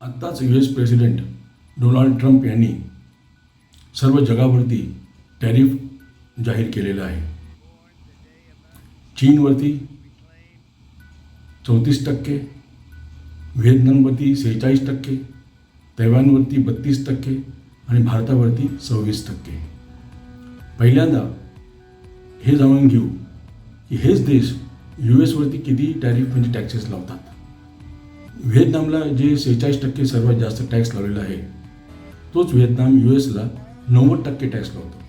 आत्ताच US president Donald Trump यांनी सर्व जगावरती टॅरिफ जाहीर केलेलं आहे. चीनवरती 34%, व्हिएतनामवरती 46%, तैवानवरती 32% आणि भारतावरती 26%. पहिल्यांदा हे जाणून घेऊ की हेच देश US वरती किती टॅरिफ म्हणजे टॅक्सेस लावतात. व्हिएतनामला जे 46% सर्वात जास्त टॅक्स लावलेला आहे, तोच व्हिएतनाम USला 90% टॅक्स लावतो.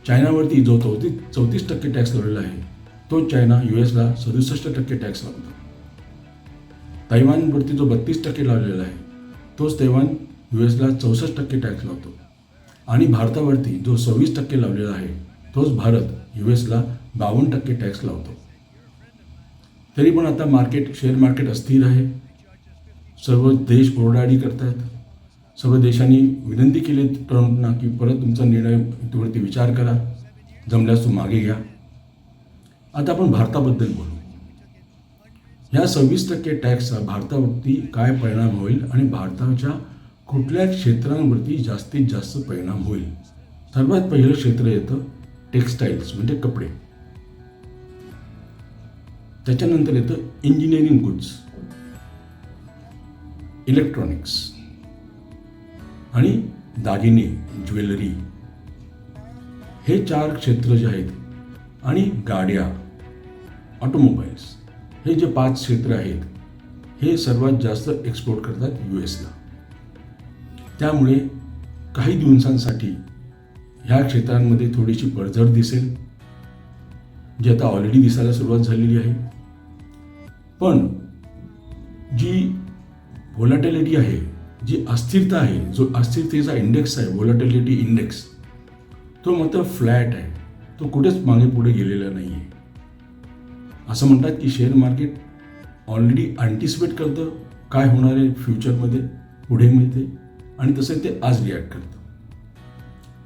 चायनावरती जो 34% टॅक्स लावलेला आहे, तो चायना USला 67% टॅक्स लावतो. तैवानवरती जो 32% लावलेला आहे, तोच तैवान USला 64% टॅक्स लावतो. आणि भारतावरती जो 26% लावलेला आहे, तोच भारत USला 52% टॅक्स लावतो. तरी पण आता शेअर मार्केट अस्थिर आहे. सर्व देश ओरडाआडी करत आहेत. सर्व देशांनी विनंती केली ट्रम्पना की परत तुमचा निर्णयावरती विचार करा, जमल्यास तो मागे घ्या. आता आपण भारताबद्दल बोलू. ह्या 26% टॅक्सचा भारतावरती काय परिणाम होईल आणि भारताच्या कुठल्या क्षेत्रांवरती जास्तीत जास्त परिणाम होईल. सर्वात पहिलं क्षेत्र येतं टेक्स्टाईल्स म्हणजे कपडे. त्याच्यानंतर येतं इंजिनिअरिंग गुड्स, इलेक्ट्रॉनिक्स आणि दागिने, ज्वेलरी. हे 4 क्षेत्र जे आहेत आणि गाड्या, ऑटोमोबाईल्स, हे जे 5 क्षेत्र आहेत, हे सर्वात जास्त एक्सपोर्ट करतात USला. त्यामुळे काही दिवसांसाठी ह्या क्षेत्रांमध्ये थोडीशी पडझड दिसेल, जी आता ऑलरेडी दिसायला सुरुवात झालेली आहे. पण जी व्होलॅटिलिटी आहे, जी अस्थिरता आहे, जो अस्थिरतेचा इंडेक्स आहे, व्होलॅटिलिटी इंडेक्स, तो मात्र फ्लॅट आहे. तो कुठेच मागे पुढे गेलेला नाही आहे. असं म्हणतात की शेअर मार्केट ऑलरेडी अँटिसिपेट करतं काय होणार आहे फ्युचरमध्ये, पुढे मिळते, आणि तसं ते आज रिॲक्ट करतं.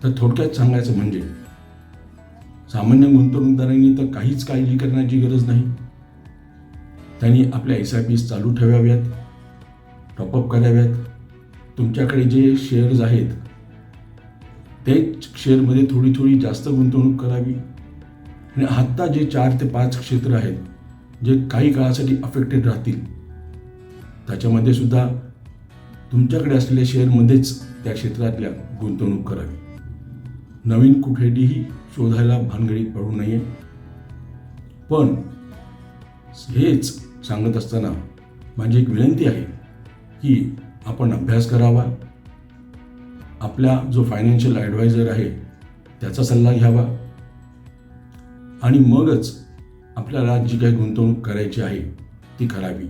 तर थोडक्यात सांगायचं म्हणजे सामान्य गुंतवणूकदारांनी तर काहीच काळजी करण्याची गरज नाही. त्यांनी आपल्या SIPs चालू ठेवाव्यात, टॉपअप कराव्यात. तुमच्याकडे जे शेअर्स आहेत ते शेअरमध्ये थोडी थोडी जास्त गुंतवणूक करावी. आणि आत्ता जे 4 ते 5 क्षेत्र आहेत जे काही काळासाठी अफेक्टेड राहतील, त्याच्यामध्ये सुद्धा तुमच्याकडे असलेल्या शेअरमध्येच त्या क्षेत्रातल्या गुंतवणूक करावी. नवीन कुठेही शोधायला भानगडीत पडू नये. पण हेच सांगत असताना माझी एक विनंती आहे की आपण अभ्यास करावा. आपला जो फायनान्शियल ॲडवायझर आहे त्याचा सल्ला घ्यावा आणि मगच आपल्याला जी काही गुंतवणूक करायची आहे ती करावी.